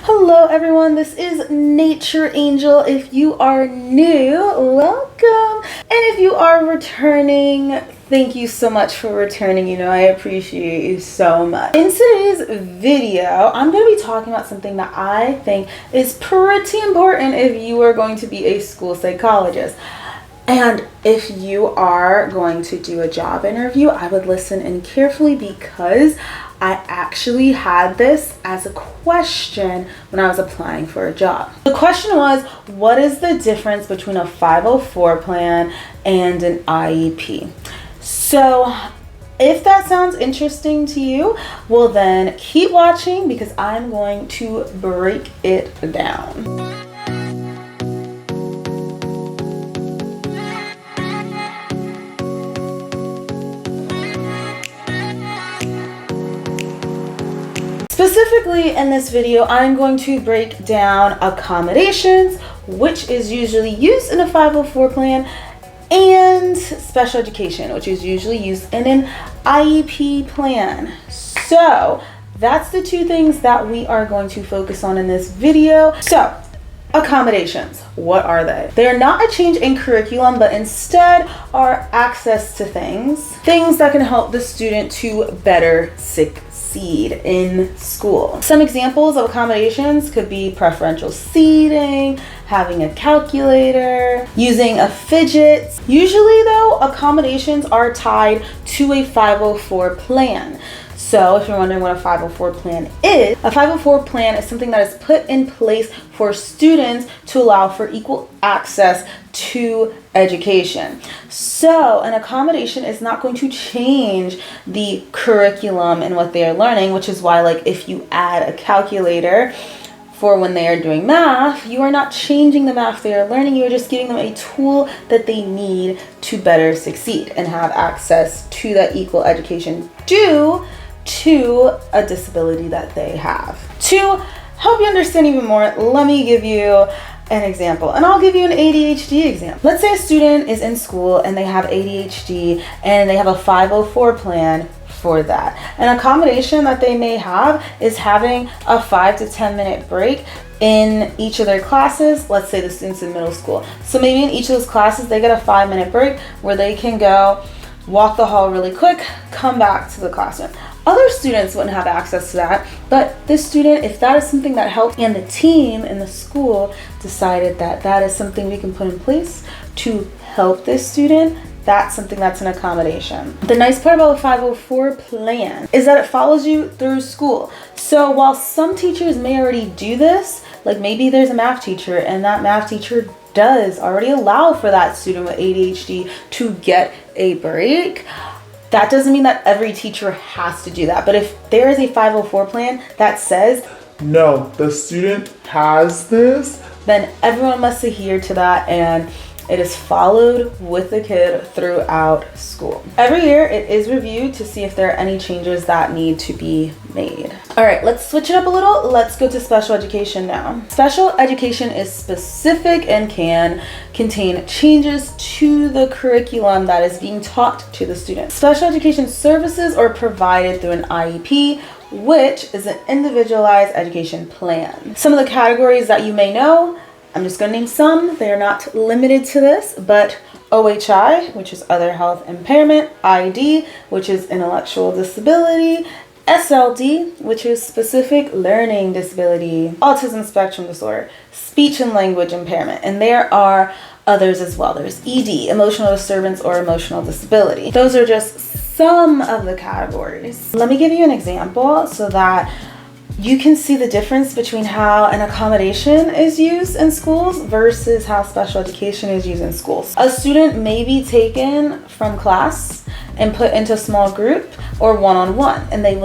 Hello everyone, this is Nature Angel. If you are new, welcome. And if you are returning, thank you so much for returning. You know, I appreciate you so much. In today's video, I'm going to be talking about something that I think is pretty important if you are going to be a school psychologist. And if you are going to do a job interview, I would listen in carefully because I actually had this as a question when I was applying for a job. The question was, what is the difference between a 504 plan and an IEP? So if that sounds interesting to you, well then keep watching because I'm going to break it down. Specifically in this video, I'm going to break down accommodations, which is usually used in a 504 plan, and special education, which is usually used in an IEP plan. So that's the two things that we are going to focus on in this video. So accommodations, what are they? They are not a change in curriculum, but instead are access to things that can help the student to better succeed in school. Some examples of accommodations could be preferential seating, having a calculator, using a fidget. Usually though, accommodations are tied to a 504 plan. So if you're wondering what a 504 plan is, a 504 plan is something that is put in place for students to allow for equal access to education. So an accommodation is not going to change the curriculum and what they are learning, which is why, like, if you add a calculator for when they are doing math, you are not changing the math they are learning. You're just giving them a tool that they need to better succeed and have access to that equal education due to a disability that they have. To help you understand even more, let me give you an example, and I'll give you an ADHD example. Let's say a student is in school and they have ADHD and they have a 504 plan for that. An accommodation that they may have is having a 5 to 10 minute break in each of their classes. Let's say the student's in middle school. So maybe in each of those classes, they get a 5-minute break where they can go walk the hall really quick, come back to the classroom. Other students wouldn't have access to that, but this student, if that is something that helps, and the team in the school decided that that is something we can put in place to help this student, that's something that's an accommodation. The nice part about a 504 plan is that it follows you through school. So while some teachers may already do this, like maybe there's a math teacher and that math teacher does already allow for that student with ADHD to get a break, that doesn't mean that every teacher has to do that. But if there is a 504 plan that says, no, the student has this, then everyone must adhere to that, and it is followed with the kid throughout school. Every year it is reviewed to see if there are any changes that need to be made. All right, let's switch it up a little. Let's go to special education now. Special education is specific and can contain changes to the curriculum that is being taught to the student. Special education services are provided through an IEP, which is an individualized education plan. Some of the categories that you may know, I'm just going to name some. They are not limited to this, but OHI, which is other health impairment, ID, which is intellectual disability, SLD, which is specific learning disability, autism spectrum disorder, speech and language impairment, and there are others as well. There's ED, emotional disturbance or emotional disability. Those are just some of the categories. Let me give you an example so that you can see the difference between how an accommodation is used in schools versus how special education is used in schools. A student may be taken from class and put into a small group or one-on-one, and they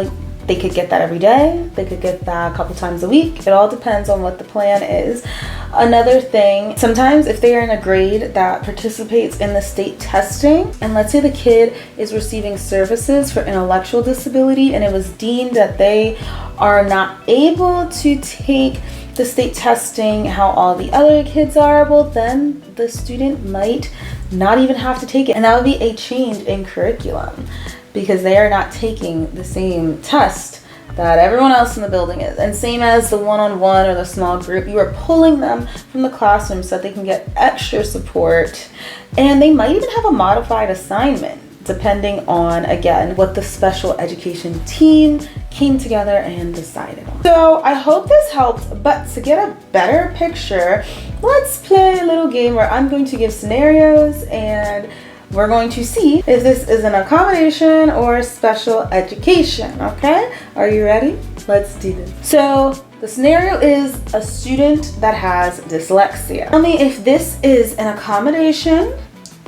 could get that every day. They could get that a couple times a week. It all depends on what the plan is. Another thing, sometimes if they are in a grade that participates in the state testing, and let's say the kid is receiving services for intellectual disability and it was deemed that they are not able to take the state testing how all the other kids are, well then the student might not even have to take it, and that would be a change in curriculum because they are not taking the same test that everyone else in the building is. And same as the one-on-one or the small group, you are pulling them from the classroom so that they can get extra support. And they might even have a modified assignment, depending on, again, what the special education team came together and decided on. So I hope this helped, but to get a better picture, let's play a little game where I'm going to give scenarios and we're going to see if this is an accommodation or special education, okay? Are you ready? Let's do this. So the scenario is a student that has dyslexia. Tell me if this is an accommodation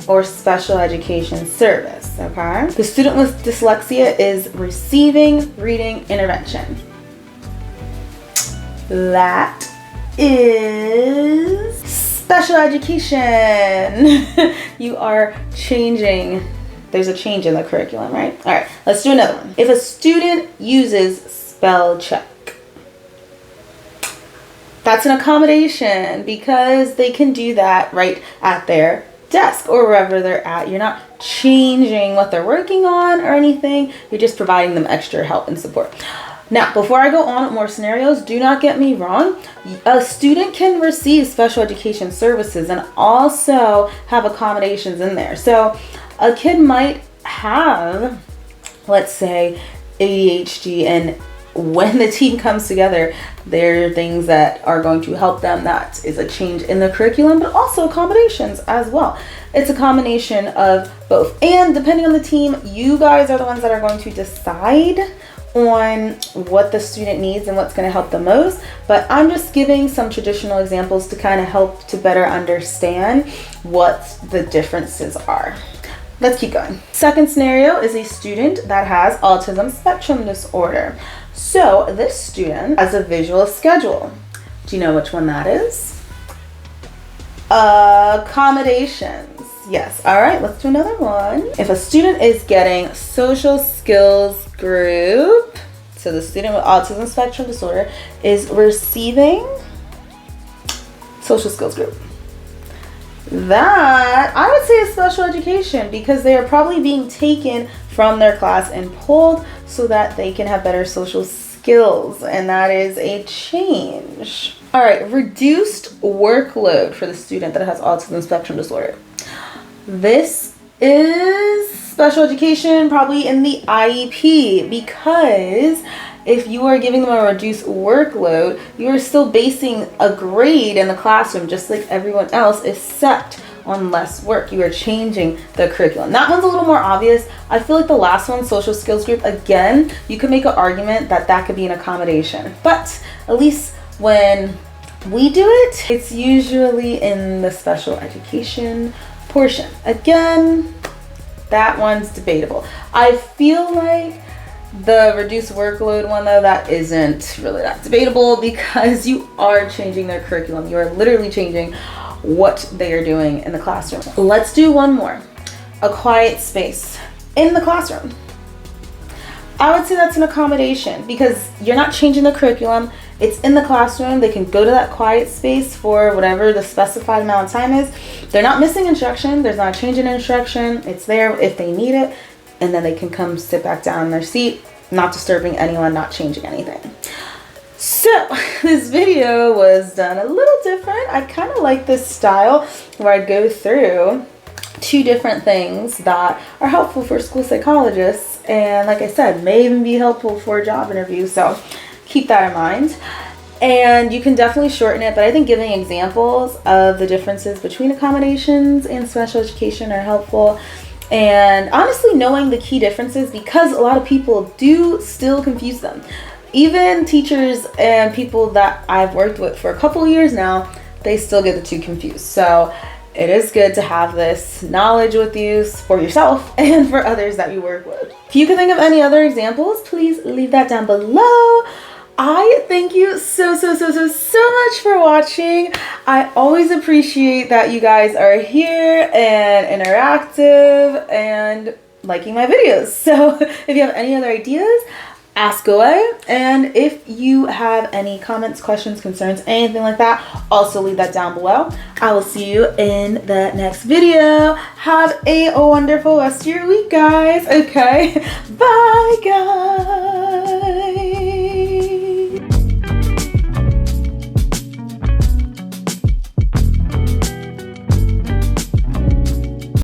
or special education service, okay? The student with dyslexia is receiving reading intervention. That is special education. You are changing. There's a change in the curriculum, right? All right, let's do another one. If a student uses spell check, that's an accommodation because they can do that right at their desk or wherever they're at. You're not changing what they're working on or anything. You're just providing them extra help and support. Now, before I go on with more scenarios, do not get me wrong. A student can receive special education services and also have accommodations in there. So a kid might have, let's say, ADHD, and when the team comes together, there are things that are going to help them. That is a change in the curriculum, but also accommodations as well. It's a combination of both. And depending on the team, you guys are the ones that are going to decide on what the student needs and what's going to help the most. But I'm just giving some traditional examples to kind of help to better understand what the differences are. Let's keep going. Second scenario is a student that has autism spectrum disorder. So this student has a visual schedule. Do you know which one that is? Accommodations. Yes. All right, let's do another one. If a student is getting social skills group, so the student with autism spectrum disorder is receiving social skills group. That I would say is special education because they are probably being taken from their class and pulled so that they can have better social skills, and that is a change. All right, reduced workload for the student that has autism spectrum disorder. This is special education, probably in the IEP, because if you are giving them a reduced workload, you are still basing a grade in the classroom just like everyone else, except on less work. You are changing the curriculum. That one's a little more obvious. I feel like the last one, social skills group, again, you could make an argument that that could be an accommodation. But at least when we do it, it's usually in the special education portion. Again, that one's debatable. I feel like the reduced workload one, though, that isn't really that debatable because you are changing their curriculum. You are literally changing what they are doing in the classroom. Let's do one more. A quiet space in the classroom. I would say that's an accommodation because you're not changing the curriculum. It's in the classroom. They can go to that quiet space for whatever the specified amount of time is. They're not missing instruction. There's not a change in instruction. It's there if they need it. And then they can come sit back down in their seat, not disturbing anyone, not changing anything. So this video was done a little different. I kind of like this style where I go through two different things that are helpful for school psychologists. And like I said, may even be helpful for a job interview. So keep that in mind. And you can definitely shorten it, but I think giving examples of the differences between accommodations and special education are helpful. And honestly, knowing the key differences, because a lot of people do still confuse them. Even teachers and people that I've worked with for a couple of years now, they still get the two confused. So it is good to have this knowledge with you for yourself and for others that you work with. If you can think of any other examples, please leave that down below. I thank you so much for watching. I always appreciate that you guys are here and interactive and liking my videos. So if you have any other ideas, ask away. And if you have any comments, questions, concerns, anything like that, also leave that down below. I will see you in the next video. Have a wonderful rest of your week, guys. Okay, bye guys.